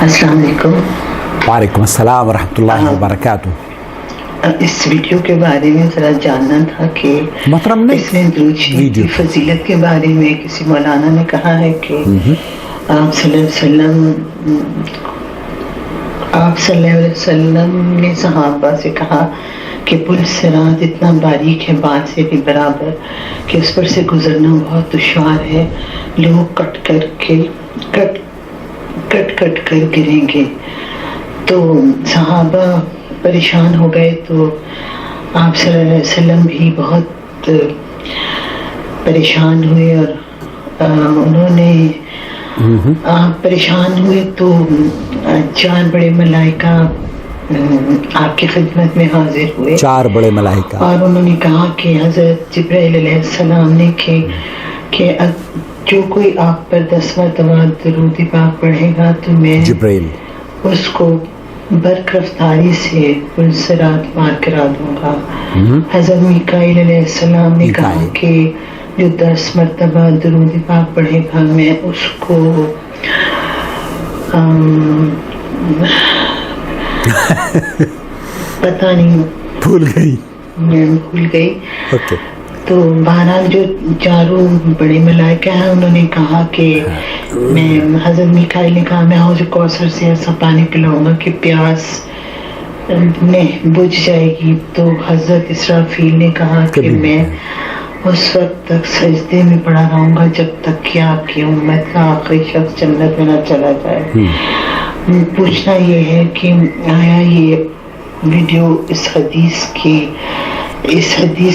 السلام علیکم. وعلیکم السلام ورحمۃ اللہ وبرکاتہ. اس ویڈیو کے بارے میں ذرا جاننا تھا کہ محترم نے اس میں درود شریف کی فضیلت کے بارے میں کسی مولانا نے کہا ہے کہ آپ صلی اللہ علیہ وسلم نے صحابہ سے کہا کہ پل صراط اتنا باریک ہے بات سے بھی برابر کہ اس پر سے گزرنا بہت دشوار ہے، لوگ کٹ کر گریں گے. تو صحابہ پریشان ہو گئے تو آپ صلی اللہ علیہ وسلم بھی بہت پریشان ہوئے اور انہوں نے آپ پریشان ہوئے تو 4 بڑے ملائکہ آپ کی خدمت میں حاضر ہوئے، 4 بڑے ملائکہ، اور انہوں نے کہا کہ حضرت جبرائیل علیہ السلام نے کہ جو کوئی آپ پر 10 مرتبہ درود پاک پڑھے گا تو میں جبرائیل اس کو برق رفتاری سے پل صراط پار کرا دوں گا. حضرت میکائیل علیہ السلام نے کہا کہ جو 10 مرتبہ درود پاک پڑھے گا میں اس کو پتہ نہیں بھول گئی. اوکے. تو بہرحال جو 4 بڑے ملائکہ ہیں انہوں نے کہا کہ میں حضرت میکائیل نے کہا میں حوض کوثر سے ایسا پانی پلاؤں گا کہ پیاس بجھ جائے گی. تو حضرت اسرافیل نے کہا کہ میں اس وقت تک سجدے میں پڑا رہوں گا جب تک کہ آپ کی امت کا آخری شخص جنت میں نہ چلا جائے. پوچھنا یہ ہے کہ آیا یہ ویڈیو اس حدیث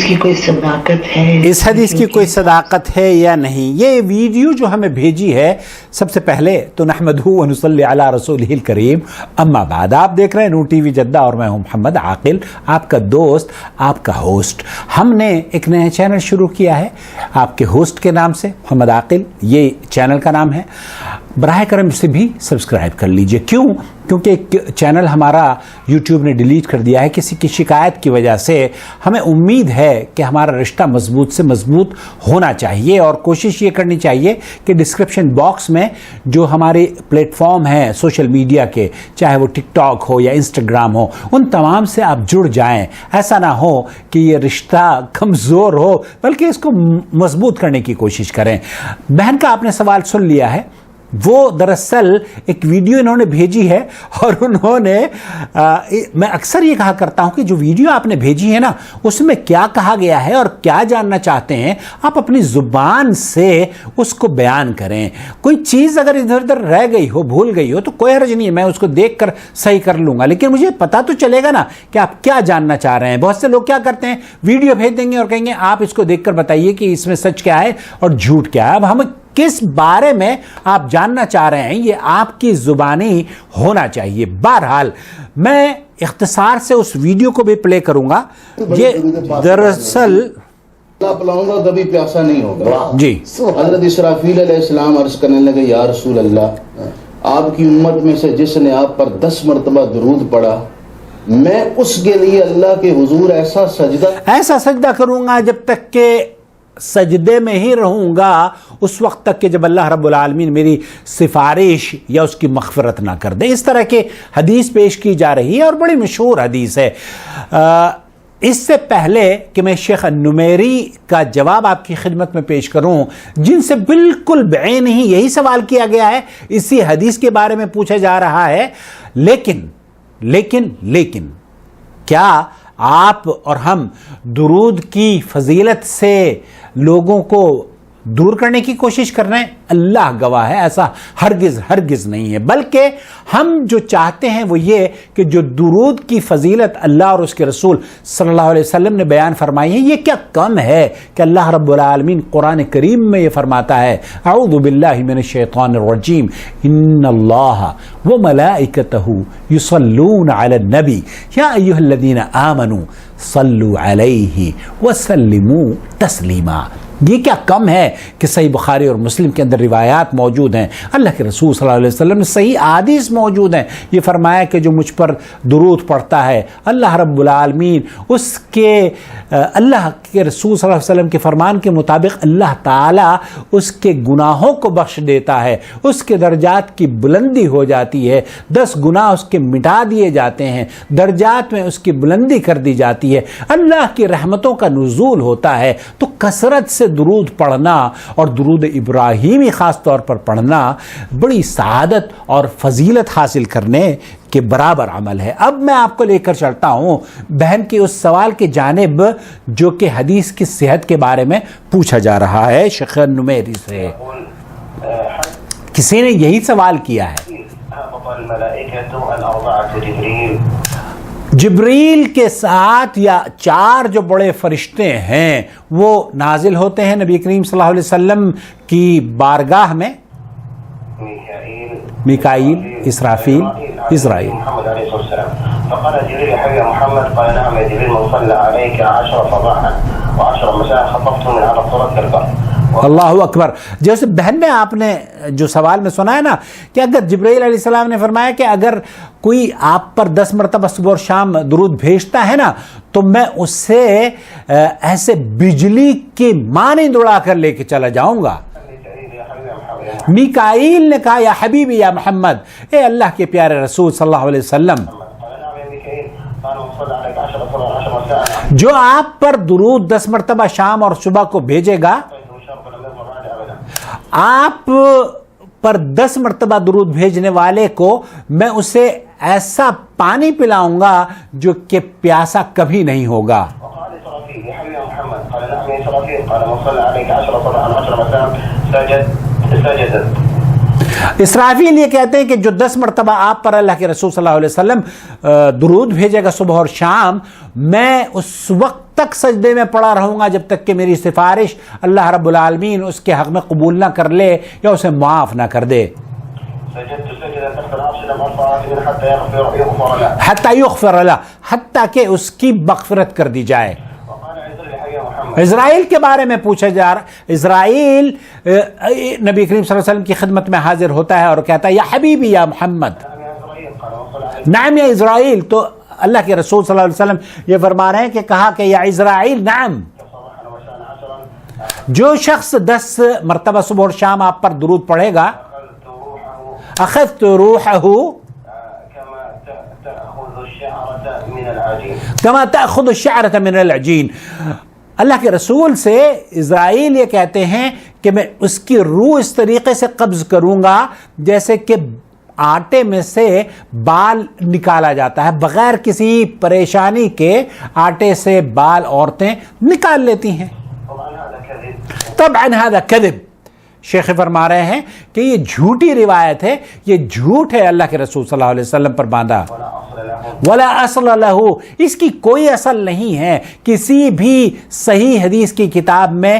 کی کوئی صداقت ہے؟ اس حدیث کی کوئی صداقت ہے یا نہیں؟ یہ ویڈیو جو ہمیں بھیجی ہے، سب سے پہلے تو نحمدہ و نصلی علی رسولہ الکریم، اما بعد. آپ دیکھ رہے ہیں نور ٹی وی جدہ اور میں ہوں محمد عاقل، آپ کا دوست، آپ کا ہوسٹ. ہم نے ایک نیا چینل شروع کیا ہے آپ کے ہوسٹ کے نام سے، محمد عاقل یہ چینل کا نام ہے. براہ کرم اسے بھی سبسکرائب کر لیجئے. کیونکہ ایک چینل ہمارا یوٹیوب نے ڈیلیٹ کر دیا ہے کسی کی شکایت کی وجہ سے. ہمیں امید ہے کہ ہمارا رشتہ مضبوط سے مضبوط ہونا چاہیے، اور کوشش یہ کرنی چاہیے کہ ڈسکرپشن باکس میں جو ہمارے پلیٹ فارم ہیں سوشل میڈیا کے، چاہے وہ ٹک ٹاک ہو یا انسٹاگرام ہو، ان تمام سے آپ جڑ جائیں. ایسا نہ ہو کہ یہ رشتہ کمزور ہو، بلکہ اس کو مضبوط کرنے کی کوشش کریں. بہن کا آپ نے سوال سن لیا ہے. وہ دراصل ایک ویڈیو انہوں نے بھیجی ہے، اور انہوں نے میں اکثر یہ کہا کرتا ہوں کہ جو ویڈیو آپ نے بھیجی ہے نا، اس میں کیا کہا گیا ہے اور کیا جاننا چاہتے ہیں آپ اپنی زبان سے اس کو بیان کریں. کوئی چیز اگر ادھر ادھر رہ گئی ہو، بھول گئی ہو، تو کوئی حرج نہیں ہے، میں اس کو دیکھ کر صحیح کر لوں گا، لیکن مجھے پتا تو چلے گا نا کہ آپ کیا جاننا چاہ رہے ہیں. بہت سے لوگ کیا کرتے ہیں، ویڈیو بھیج دیں گے اور کہیں گے آپ اس کو دیکھ کر بتائیے کہ اس میں سچ کیا ہے اور جھوٹ کیا ہے. اب ہم کس بارے میں آپ جاننا چاہ رہے ہیں یہ آپ کی زبانی ہونا چاہیے. بہرحال میں اختصار سے اس ویڈیو کو بھی پلے کروں گا. یہ دراصل پلاؤں گا کبھی پیاسا نہیں ہوگا. جی. حضرت اسرافیل علیہ السلام عرض کرنے لگے یا رسول اللہ، آپ کی امت میں سے جس نے آپ پر 10 مرتبہ درود پڑھا، میں اس کے لیے اللہ کے حضور ایسا سجدہ کروں گا جب تک کہ سجدے میں ہی رہوں گا، اس وقت تک کہ جب اللہ رب العالمین میری سفارش یا اس کی مغفرت نہ کر دے. اس طرح کے حدیث پیش کی جا رہی ہے اور بڑی مشہور حدیث ہے. اس سے پہلے کہ میں شیخ النمیری کا جواب آپ کی خدمت میں پیش کروں، جن سے بالکل بعین ہی یہی سوال کیا گیا ہے، اسی حدیث کے بارے میں پوچھا جا رہا ہے، لیکن کیا آپ اور ہم درود کی فضیلت سے لوگوں کو دور کرنے کی کوشش کر رہے ہیں؟ اللہ گواہ ہے ایسا ہرگز نہیں ہے. بلکہ ہم جو چاہتے ہیں وہ یہ کہ جو درود کی فضیلت اللہ اور اس کے رسول صلی اللہ علیہ وسلم نے بیان فرمائی ہے، یہ کیا کم ہے کہ اللہ رب العالمین قرآن کریم میں یہ فرماتا ہے، اعوذ باللہ من الشیطان الرجیم، ان اللہ وملائکتہ یصلون علی النبی یا ایھا الذین آمنوا صلوا علیہ وسلموا تسلیما. یہ کیا کم ہے کہ صحیح بخاری اور مسلم کے اندر روایات موجود ہیں، اللہ کے رسول صلی اللہ علیہ وسلم نے صحیح احادیث موجود ہیں، یہ فرمایا کہ جو مجھ پر درود پڑھتا ہے اللہ رب العالمین اس کے اللہ کے رسول صلی اللہ علیہ وسلم کے فرمان کے مطابق اللہ تعالیٰ اس کے گناہوں کو بخش دیتا ہے، اس کے درجات کی بلندی ہو جاتی ہے، 10 گناہ اس کے مٹا دیے جاتے ہیں، درجات میں اس کی بلندی کر دی جاتی ہے، اللہ کی رحمتوں کا نزول ہوتا ہے۔ تو کثرت سے درود پڑھنا اور درود ابراہیمی خاص طور پر پڑھنا بڑی سعادت اور فضیلت حاصل کرنے کے برابر عمل ہے۔ اب میں آپ کو لے کر چلتا ہوں بہن کے اس سوال کی جانب جو کہ حدیث کی صحت کے بارے میں پوچھا جا رہا ہے شیخ نمیری سے۔ کسی نے یہی سوال کیا ہے، جبریل کے ساتھ یا 4 جو بڑے فرشتے ہیں وہ نازل ہوتے ہیں نبی کریم صلی اللہ علیہ وسلم کی بارگاہ میں، میکائیل، اسرافیل، اسرائیل۔ محمد عليه الصلاة والسلام فقال جبريل يا حبيبي محمد قال نعم يا جبريل من صلى عليك 10 صباحا و10 مساء خطفته من على الصراط كالبر۔ اللہ اکبر۔ جیسے بہن نے آپ نے جو سوال میں سنا ہے نا کہ اگر جبرائیل علیہ السلام نے فرمایا کہ اگر کوئی آپ پر 10 مرتبہ صبح اور شام درود بھیجتا ہے نا تو میں اس سے ایسے بجلی کی مانند اڑا کر لے کے چلا جاؤں گا۔ میکائیل نے کہا یا حبیبی یا محمد، اے اللہ کے پیارے رسول صلی اللہ علیہ وسلم، جو آپ پر درود 10 مرتبہ شام اور صبح کو بھیجے گا، آپ پر 10 مرتبہ درود بھیجنے والے کو میں اسے ایسا پانی پلاؤں گا جو کہ پیاسا کبھی نہیں ہوگا۔ اسرافیل یہ کہتے ہیں کہ جو 10 مرتبہ آپ پر اللہ کے رسول صلی اللہ علیہ وسلم درود بھیجے گا صبح اور شام، میں اس وقت تک سجدے میں پڑا رہوں گا جب تک کہ میری سفارش اللہ رب العالمین اس کے حق میں قبول نہ کر لے یا اسے معاف نہ کر دے۔ حتیٰ یغفر لہ، حتیٰ کہ اس کی مغفرت کر دی جائے۔ اسرائیل کے بارے میں پوچھا جا رہا، اسرائیل نبی کریم صلی اللہ علیہ وسلم کی خدمت میں حاضر ہوتا ہے اور کہتا ہے یا حبیبی یا محمد، نعم یا اسرائیل۔ تو اللہ کے رسول صلی اللہ علیہ وسلم یہ فرما رہے ہیں کہ کہا کہ یا اسرائیل نعم، جو شخص 10 مرتبہ صبح اور شام آپ پر درود پڑھے گا، اخذت روحہ کما تأخذ الشعرة من العجین۔ اللہ کے رسول سے اسرائیل یہ کہتے ہیں کہ میں اس کی روح اس طریقے سے قبض کروں گا جیسے کہ آٹے میں سے بال نکالا جاتا ہے، بغیر کسی پریشانی کے آٹے سے بال عورتیں نکال لیتی ہیں۔ طبعا هذا كذب، شیخ فرما رہے ہیں کہ یہ جھوٹی روایت ہے، یہ جھوٹ ہے اللہ کے رسول صلی اللہ علیہ وسلم پر باندھا۔ ولا اصل لہ، اس کی کوئی اصل نہیں ہے، کسی بھی صحیح حدیث کی کتاب میں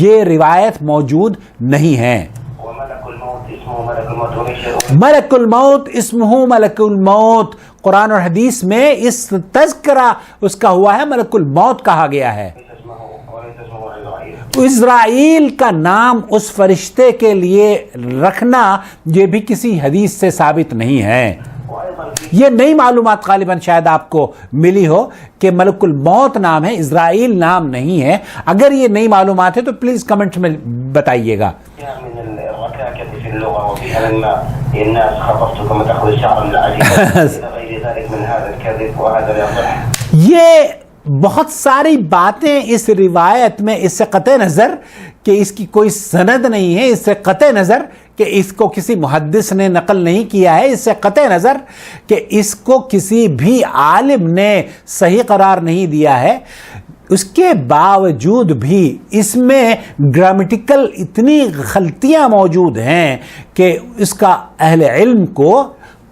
یہ روایت موجود نہیں ہے۔ ملک الموت اسمہ ملک الموت، قرآن اور حدیث میں اس تذکرہ اس کا ہوا ہے، ملک الموت کہا گیا ہے۔ اسرائیل کا نام اس فرشتے کے لیے رکھنا یہ بھی کسی حدیث سے ثابت نہیں ہے۔ یہ نئی معلومات غالباً شاید آپ کو ملی ہو کہ ملک الموت نام ہے، اسرائیل نام نہیں ہے۔ اگر یہ نئی معلومات ہے تو پلیز کمنٹ میں بتائیے گا۔ یہ بہت ساری باتیں اس روایت میں، اس سے قطع نظر کہ اس کی کوئی سند نہیں ہے، اس سے قطع نظر کہ اس کو کسی محدث نے نقل نہیں کیا ہے، اس سے قطع نظر کہ اس کو کسی بھی عالم نے صحیح قرار نہیں دیا ہے، اس کے باوجود بھی اس میں گرامیٹیکل اتنی غلطیاں موجود ہیں کہ اس کا اہل علم کو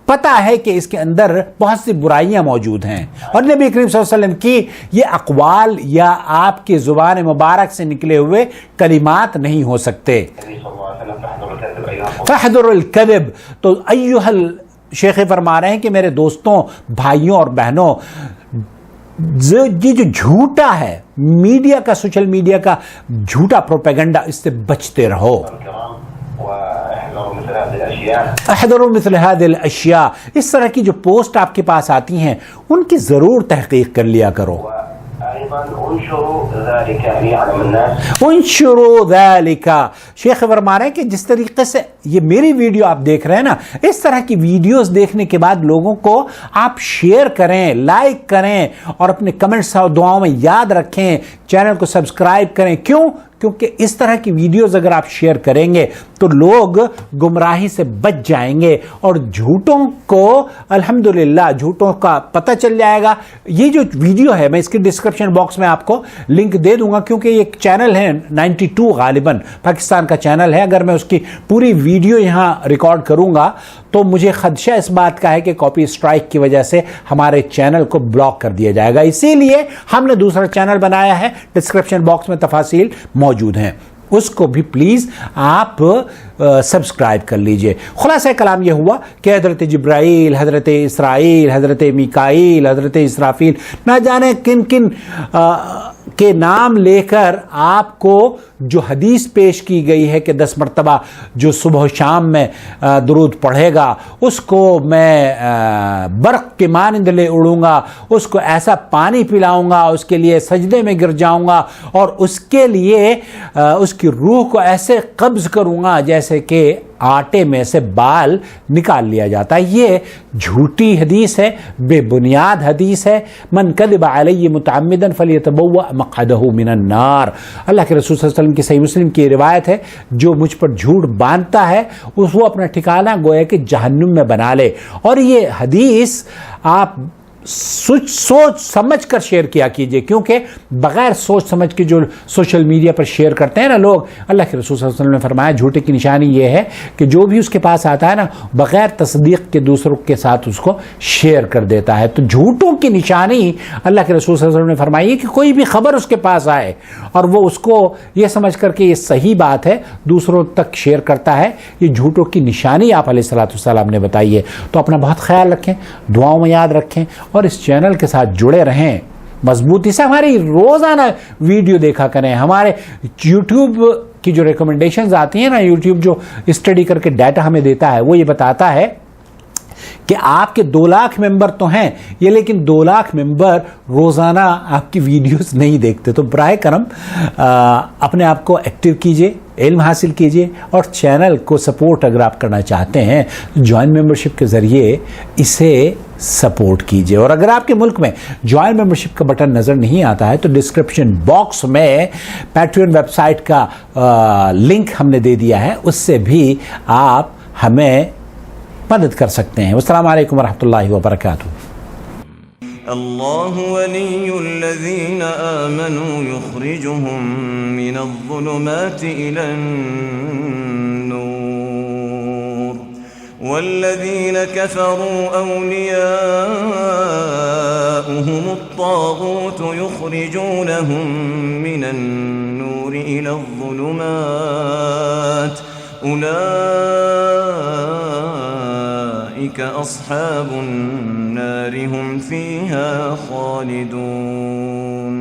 پتا ہے کہ اس کے اندر بہت سی برائیاں موجود ہیں، اور نبی کریم صلی اللہ علیہ وسلم کی یہ اقوال یا آپ کی زبان مبارک سے نکلے ہوئے کلمات نہیں ہو سکتے۔ فاحذر الکذب، تو ایھا شیخ فرما رہے ہیں کہ میرے دوستوں، بھائیوں اور بہنوں، یہ جو جھوٹا ہے میڈیا کا، سوشل میڈیا کا جھوٹا پروپیگنڈا، اس سے بچتے رہو. الكرام واحذروا مثل هذه الاشياء. احذروا مثل هذه الاشیاء. اس طرح کی جو پوسٹ آپ کے پاس آتی ہیں ان کی ضرور تحقیق کر لیا کرو. وايضا انشروا ذلك ليعلم الناس. انشروا ذلك. شیخ فرما رہے ہیں کہ جس طریقے سے یہ میری ویڈیو آپ دیکھ رہے ہیں نا، اس طرح کی ویڈیوز دیکھنے کے بعد لوگوں کو آپ شیئر کریں، لائک کریں اور اپنے کمنٹس اور دعاؤں میں یاد رکھیں، چینل کو سبسکرائب کریں. کیوں؟ کیونکہ اس طرح کی ویڈیوز اگر آپ شیئر کریں گے تو لوگ گمراہی سے بچ جائیں گے اور جھوٹوں کو الحمدللہ جھوٹوں کا پتہ چل جائے گا. یہ جو ویڈیو ہے میں اس کی ڈسکرپشن باکس میں آپ کو لنک دے دوں گا، کیونکہ یہ ایک چینل ہے 92 غالباً پاکستان کا چینل ہے. اگر میں اس کی پوری ویڈیو یہاں ریکارڈ کروں گا تو مجھے خدشہ اس بات کا ہے کہ کاپی اسٹرائک کی وجہ سے ہمارے چینل کو بلاک کر دیا جائے گا. اسی لیے ہم نے دوسرا چینل بنایا ہے، ڈسکرپشن باکس میں تفاصیل موجود ہیں، اس کو بھی پلیز آپ سبسکرائب کر لیجئے. خلاصہ کلام یہ ہوا کہ حضرت جبرائیل، حضرت اسرائیل، حضرت میکائیل، حضرت اسرافیل، نہ جانے کن کن کے نام لے کر آپ کو جو حدیث پیش کی گئی ہے کہ 10 مرتبہ جو صبح و شام میں درود پڑھے گا اس کو میں برق کے مانند لے اڑوں گا، اس کو ایسا پانی پلاؤں گا، اس کے لیے سجدے میں گر جاؤں گا اور اس کے لیے اس کی روح کو ایسے قبض کروں گا جیسے کہ آٹے میں سے بال نکال لیا جاتا ہے. یہ جھوٹی حدیث ہے، بے بنیاد حدیث ہے. من کذب علی متعمدا فلیتبوأ مقعدہ من النار. اللہ کے رسول صلی اللہ علیہ وسلم کی صحیح مسلم کی روایت ہے، جو مجھ پر جھوٹ باندھتا ہے وہ اپنا ٹھکانہ گویا کہ جہنم میں بنا لے. اور یہ حدیث آپ سوچ سمجھ کر شیئر کیا کیجئے، کیونکہ بغیر سوچ سمجھ کے جو سوشل میڈیا پر شیئر کرتے ہیں نا لوگ، اللہ کے رسول صلی اللہ علیہ وسلم نے فرمایا جھوٹے کی نشانی یہ ہے کہ جو بھی اس کے پاس آتا ہے نا بغیر تصدیق کے دوسروں کے ساتھ اس کو شیئر کر دیتا ہے. تو جھوٹوں کی نشانی اللہ کے رسول صلی اللہ علیہ وسلم نے فرمائی ہے کہ کوئی بھی خبر اس کے پاس آئے اور وہ اس کو یہ سمجھ کر کہ یہ صحیح بات ہے دوسروں تک شیئر کرتا ہے، یہ جھوٹوں کی نشانی آپ علیہ الصلوۃ والسلام نے بتائی ہے. تو اپنا بہت خیال رکھیں، دعاؤں میں یاد رکھیں اور اس چینل کے ساتھ جڑے رہیں. مضبوطی سے ہماری روزانہ ویڈیو دیکھا کریں. ہمارے یوٹیوب کی جو ریکمنڈیشنز آتی ہیں نا، یوٹیوب جو اسٹڈی کر کے ڈیٹا ہمیں دیتا ہے وہ یہ بتاتا ہے کہ آپ کے 2 لاکھ ممبر تو ہیں یہ، لیکن 2 لاکھ ممبر روزانہ آپ کی ویڈیوز نہیں دیکھتے. تو براہ کرم اپنے آپ کو ایکٹیو کیجئے، علم حاصل کیجئے اور چینل کو سپورٹ اگر آپ کرنا چاہتے ہیں جوائن ممبرشپ کے ذریعے اسے سپورٹ کیجئے. اور اگر آپ کے ملک میں جوائن ممبرشپ کا بٹن نظر نہیں آتا ہے تو ڈسکرپشن باکس میں پیٹریون ویب سائٹ کا لنک ہم نے دے دیا ہے، اس سے بھی آپ ہمیں مدد کر سکتے ہیں. السلام علیکم ورحمۃ اللہ وبرکاتہ. الله ولي الذين آمنوا يخرجهم من الظلمات إلى النور والذين كفروا أولياؤهم الطاغوت يخرجونهم من النور إلى الظلمات أولئك أصحاب النار هم فيها خالدون.